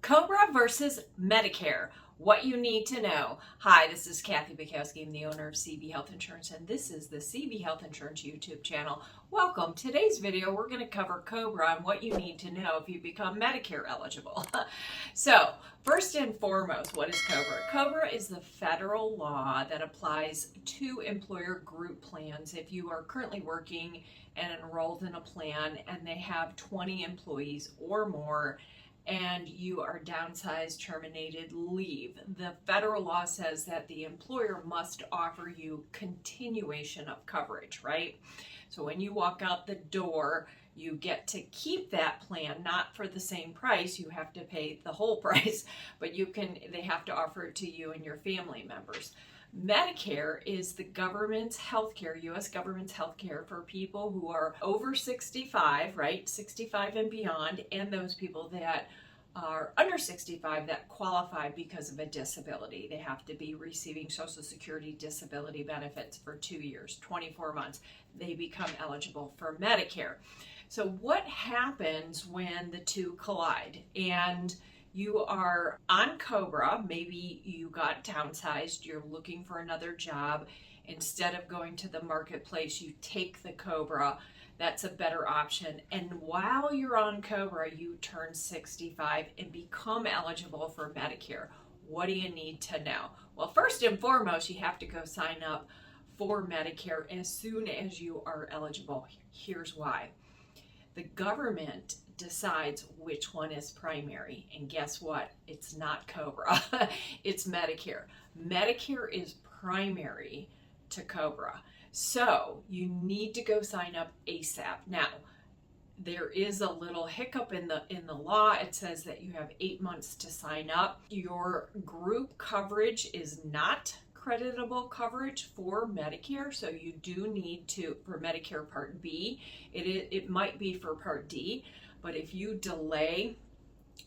COBRA versus Medicare. What you need to know. Hi, this is Kathy Bukowski. I'm the owner of CB Health Insurance, and this is the CB Health Insurance YouTube channel. Welcome. Today's video, we're going to cover COBRA and what you need to know if you become Medicare eligible. So, first and foremost, what is COBRA? COBRA is the federal law that applies to employer group plans if you are currently working and enrolled in a plan and they have 20 employees or more, and you are downsized, terminated, leave. The federal law says that the employer must offer you continuation of coverage, right? So when you walk out the door, you get to keep that plan, not for the same price. You have to pay the whole price, but they have to offer it to you and your family members. Medicare is the government's healthcare, U.S. government's healthcare for people who are over 65, right? 65 and beyond, and those people that are under 65 that qualify because of a disability. They have to be receiving Social Security disability benefits for 2 years, 24 months. They become eligible for Medicare. So what happens when the two collide and you are on COBRA? Maybe you got downsized, you're looking for another job. Instead of going to the marketplace, you take the COBRA. That's a better option. And while you're on COBRA, you turn 65 and become eligible for Medicare. What do you need to know? Well, first and foremost, you have to go sign up for Medicare as soon as you are eligible. Here's why. The government decides which one is primary, and guess what? It's not COBRA. It's Medicare. Medicare is primary to COBRA. So you need to go sign up ASAP. Now, there is a little hiccup in the law. It says that you have 8 months to sign up. Your group coverage is not creditable coverage for Medicare, so you do need to, for Medicare Part B, it might be for Part D, but if you delay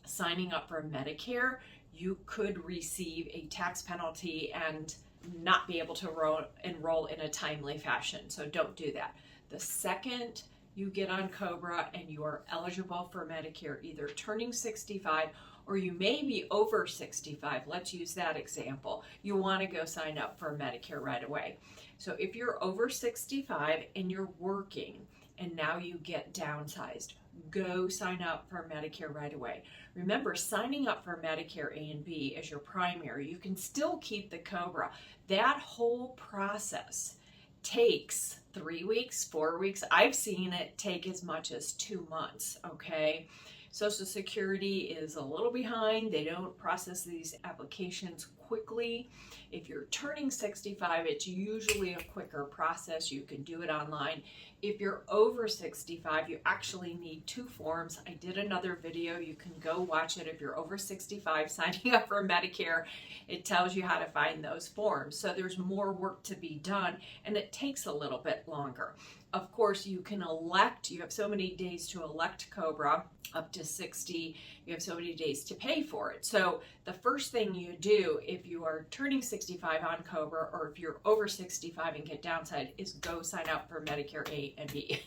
signing up for Medicare, you could receive a tax penalty and not be able to enroll in a timely fashion. So don't do that. The second you get on COBRA and you are eligible for Medicare, either turning 65 or you may be over 65, let's use that example, you want to go sign up for Medicare right away. So if you're over 65 and you're working and now you get downsized, go sign up for Medicare right away. Remember, signing up for Medicare A and B as your primary, you can still keep the COBRA. That whole process takes 3 weeks, 4 weeks. I've seen it take as much as 2 months, okay? Social Security is a little behind. They don't process these applications quickly. If you're turning 65, it's usually a quicker process. You can do it online. If you're over 65, you actually need 2 forms. I did another video. You can go watch it if you're over 65 signing up for Medicare. It tells you how to find those forms. So there's more work to be done, and it takes a little bit longer. Of course, you can elect, you have so many days to elect COBRA, up to 60, you have so many days to pay for it. So the first thing you do if you are turning 65 on COBRA, or if you're over 65 and get downside, is go sign up for Medicare A and B.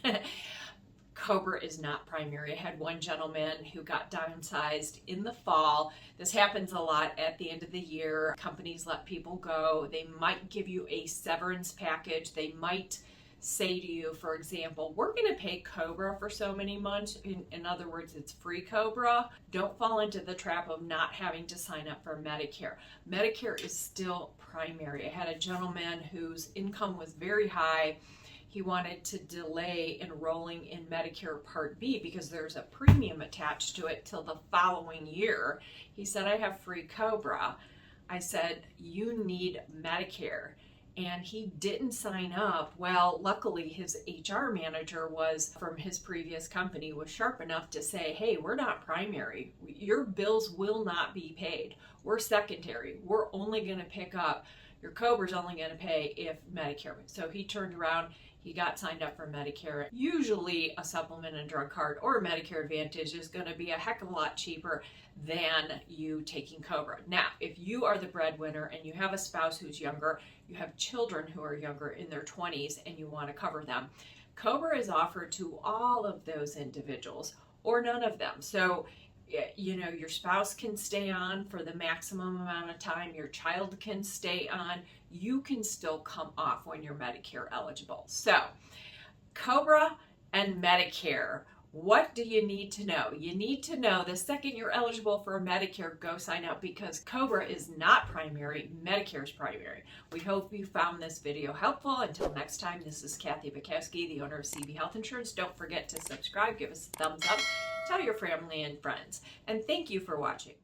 COBRA is not primary. I had one gentleman who got downsized in the fall. This happens a lot at the end of the year. Companies let people go. They might give you a severance package. They might say to you, for example, we're going to pay COBRA for so many months. In other words, it's free COBRA. Don't fall into the trap of not having to sign up for Medicare. Medicare is still primary. I had a gentleman whose income was very high. He wanted to delay enrolling in Medicare Part B because there's a premium attached to it till the following year. He said, I have free COBRA. I said, you need Medicare. And he didn't sign up. Well, luckily his HR manager was from his previous company was sharp enough to say, hey, we're not primary. Your bills will not be paid. We're secondary. We're only going to pick up, your COBRA's only going to pay if Medicare. So he turned around, he got signed up for Medicare. Usually a supplement and drug card or a Medicare Advantage is going to be a heck of a lot cheaper than you taking COBRA. Now, if you are the breadwinner and you have a spouse who's younger, you have children who are younger in their 20s and you want to cover them, COBRA is offered to all of those individuals or none of them. So you know, your spouse can stay on for the maximum amount of time, your child can stay on, you can still come off when you're Medicare eligible. So, COBRA and Medicare. What do you need to know? You need to know the second you're eligible for Medicare, go sign up, because COBRA is not primary, Medicare is primary. We hope you found this video helpful. Until next time, this is Kathy Bukowski, the owner of CB Health Insurance. Don't forget to subscribe, give us a thumbs up, tell your family and friends, and thank you for watching.